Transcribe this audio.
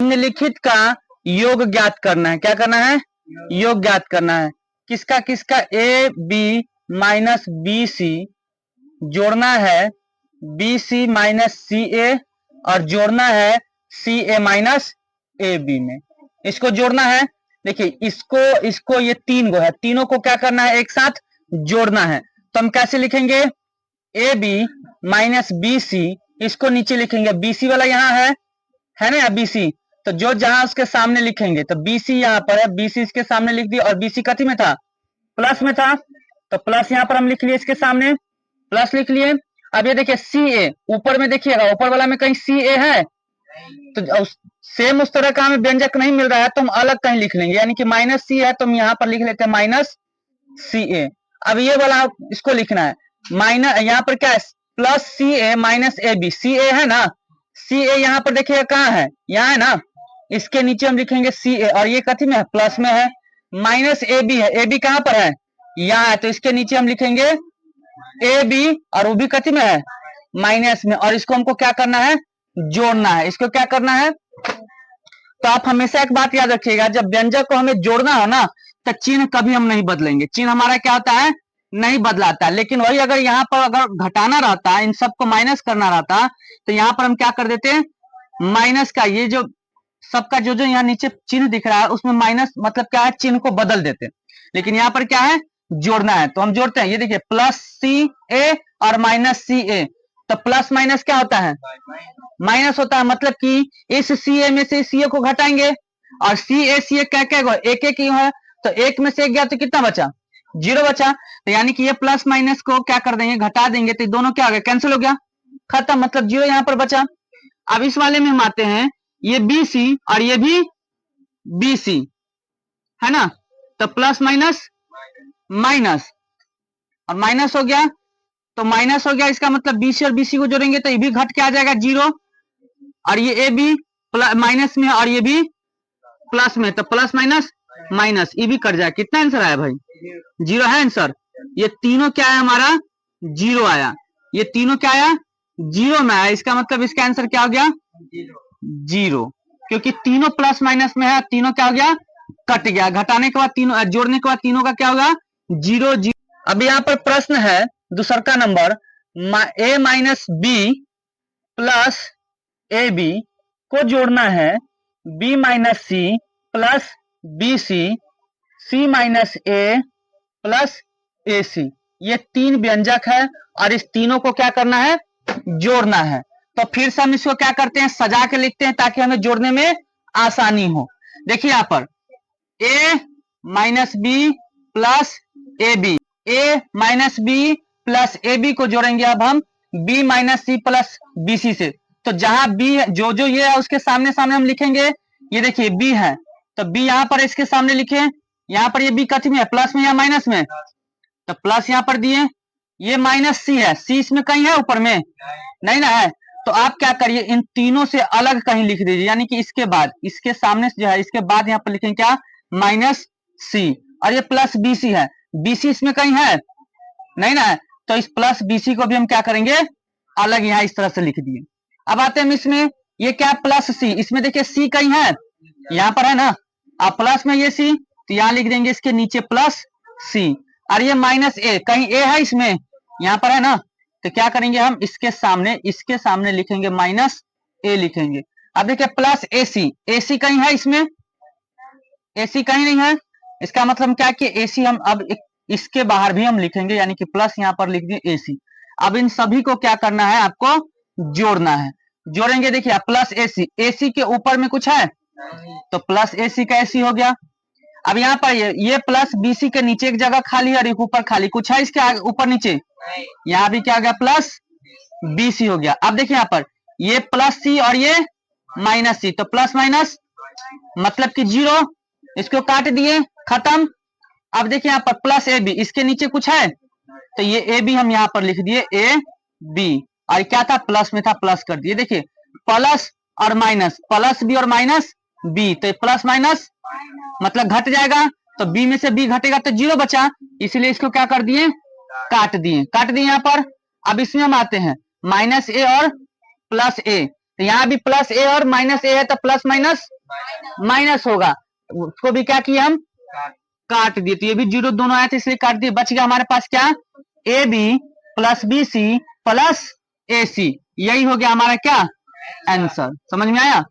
निम्नलिखित का योग ज्ञात करना है। क्या करना है? योग ज्ञात करना है। किसका किसका? A B minus B C जोड़ना है बी सी माइनस सी ए और जोड़ना है सी ए माइनस ए बी में। इसको जोड़ना है। देखिए इसको ये तीन गो है, तीनों को क्या करना है? एक साथ जोड़ना है। तो हम कैसे लिखेंगे? A B minus B C, इसको नीचे लिखेंगे, बी सी वाला यहाँ है ना बी सी, तो जो जहां उसके सामने लिखेंगे, तो बी सी यहाँ पर है, बी सी इसके सामने लिख दिया और बी सी कथी में था? प्लस में था, तो प्लस यहाँ पर हम लिख लिए, इसके सामने प्लस लिख लिए। अब ये देखिए सी ए, ऊपर में देखिएगा, ऊपर वाला में कहीं सी ए है, तो सेम उस तरह का हमें व्यंजक नहीं मिल रहा है, तो हम अलग कहीं लिख लेंगे, यानी कि माइनस सी है तो हम यहाँ पर लिख लेते हैं माइनस सी ए। अब ये वाला इसको लिखना है माइनस, यहाँ पर क्या है? Plus c a minus a b, c a है ना, सी ए यहाँ पर देखिएगा कहाँ है? यहाँ है ना, इसके नीचे हम लिखेंगे सी ए, और ये कथी में है? प्लस में है। माइनस ए बी है, ए बी कहाँ पर है? यहाँ है, तो इसके नीचे हम लिखेंगे ए बी, और वो भी कथी में है? माइनस में, और इसको हमको क्या करना है? जोड़ना है। इसको क्या करना है? तो आप हमेशा एक बात याद रखिएगा, जब व्यंजक को हमें जोड़ना हो ना, तो चिन्ह कभी हम नहीं बदलेंगे, चिन्ह हमारा क्या होता है? नहीं बदलाता है। लेकिन वही अगर यहाँ पर अगर घटाना रहता है, इन सबको माइनस करना रहता, तो यहाँ पर हम क्या कर देते हैं? माइनस का ये जो सबका जो यहाँ नीचे चिन्ह दिख रहा है, उसमें माइनस मतलब क्या है? चिन्ह को बदल देते हैं। लेकिन यहाँ पर क्या है? जोड़ना है, तो हम जोड़ते हैं। ये देखिए प्लस सी ए और माइनस सी ए, तो प्लस माइनस क्या होता है? माइनस होता है, मतलब कि इस सी ए में से सी ए को घटाएंगे, और सी ए क्या क्या गो? एक एक ही है, तो एक में से एक गया तो कितना बचा? जीरो बचा। तो यानी कि ये प्लस माइनस को क्या कर देंगे? घटा देंगे, तो दोनों क्या हो गया? कैंसिल हो गया, खत्म, मतलब जीरो यहाँ पर बचा। अब इस वाले में हम आते हैं, ये बी सी और ये भी बी सी है ना, तो प्लस माइनस माइनस, और माइनस हो गया, तो माइनस हो गया, इसका मतलब बीसी और बीसी को जोड़ेंगे तो ये भी घट के आ जाएगा जीरो, और ये ए बी माइनस में और ये भी प्लस में, तो प्लस माइनस माइनस, ये भी कट जाए। कितना आंसर आया भाई? जीरो है आंसर। ये तीनों क्या है हमारा? जीरो आया। ये तीनों क्या आया? जीरो में आया। इसका मतलब इसका आंसर क्या हो गया? जीरो, क्योंकि तीनों प्लस माइनस में है, तीनों क्या हो गया? कट गया। घटाने के बाद तीनों, जोड़ने के बाद तीनों का क्या होगा? Zero zero. अब यहाँ पर प्रश्न है दूसरा का number, a minus b plus a b को जोड़ना है b minus c plus b c, c minus a plus a c. ये तीन व्यंजक है, और इस तीनों को क्या करना है? जोड़ना है। तो फिर से हम इसको क्या करते हैं? सजा के लिखते हैं, ताकि हमें जोड़ने में आसानी हो। देखिए यहाँ पर a minus b plus a b, a minus b plus a b को जोड़ेंगे अब हम b minus c plus b c से। तो जहां बी जो जो ये है उसके सामने सामने हम लिखेंगे। ये देखिए बी है, तो बी यहाँ पर इसके सामने लिखे, यहाँ पर ये बी कथी में है? प्लस में या माइनस में? तो प्लस यहाँ पर दिए। ये माइनस सी है, सी इसमें कहीं है ऊपर में? नहीं ना है। तो आप क्या करिए, इन तीनों से अलग कहीं लिख दीजिए, यानी कि इसके बाद, इसके सामने जो है, इसके बाद यहाँ पर लिखेंगे क्या? माइनस सी, और ये प्लस बीसी है, बीसी इसमें कहीं है? नहीं ना है। तो इस प्लस बीसी को भी हम क्या करेंगे? अलग यहाँ इस तरह से लिख दिए। अब आते हैं हम इसमें, ये क्या? प्लस सी, इसमें देखिए सी कहीं है? यहाँ पर है ना। अब प्लस में ये सी, तो यहाँ लिख देंगे इसके नीचे प्लस सी, और ये माइनस ए, कहीं ए है इसमें? यहाँ पर है ना। तो क्या करेंगे हम? इसके सामने लिखेंगे माइनस ए लिखेंगे। अब देखिए प्लस ए सी कहीं है इसमें? एसी कहीं नहीं है। इसका मतलब क्या कि एसी हम अब इसके बाहर भी हम लिखेंगे, यानी कि प्लस यहाँ पर लिख दिए एसी। अब इन सभी को क्या करना है? आपको जोड़ना है। जोड़ेंगे, देखिए प्लस एसी, एसी के ऊपर में कुछ है तो प्लस एसी का एसी हो गया। अब यहाँ पर ये प्लस बीसी के नीचे एक जगह खाली है और एक ऊपर खाली, कुछ है इसके ऊपर नीचे? यहाँ भी क्या हो गया? प्लस बीसी हो गया। अब देखिए यहाँ पर ये प्लस सी और ये माइनस सी, तो प्लस माइनस मतलब कि जीरो, इसको काट दिए, खत्म। अब देखिए यहाँ पर प्लस ए बी, इसके नीचे कुछ है तो ये ए बी हम यहाँ पर लिख दिए ए बी, और क्या था? प्लस में था, प्लस कर दिए। देखिए प्लस और माइनस, प्लस बी और माइनस बी, तो प्लस माइनस मतलब घट जाएगा, तो बी में से बी घटेगा तो जीरो बचा, इसलिए इसको क्या कर दिए? काट दिए यहाँ पर। अब इसमें हम आते हैं माइनस ए और प्लस ए, तो यहाँ भी प्लस ए और माइनस ए है, तो प्लस माइनस माइनस होगा, उसको भी क्या किए हम, काट दिए। तो ये भी जीरो दोनों आए थे इसलिए काट दिए। बच गया हमारे पास क्या, a b plus b c plus a c. यही हो गया हमारा क्या आंसर। समझ में आया।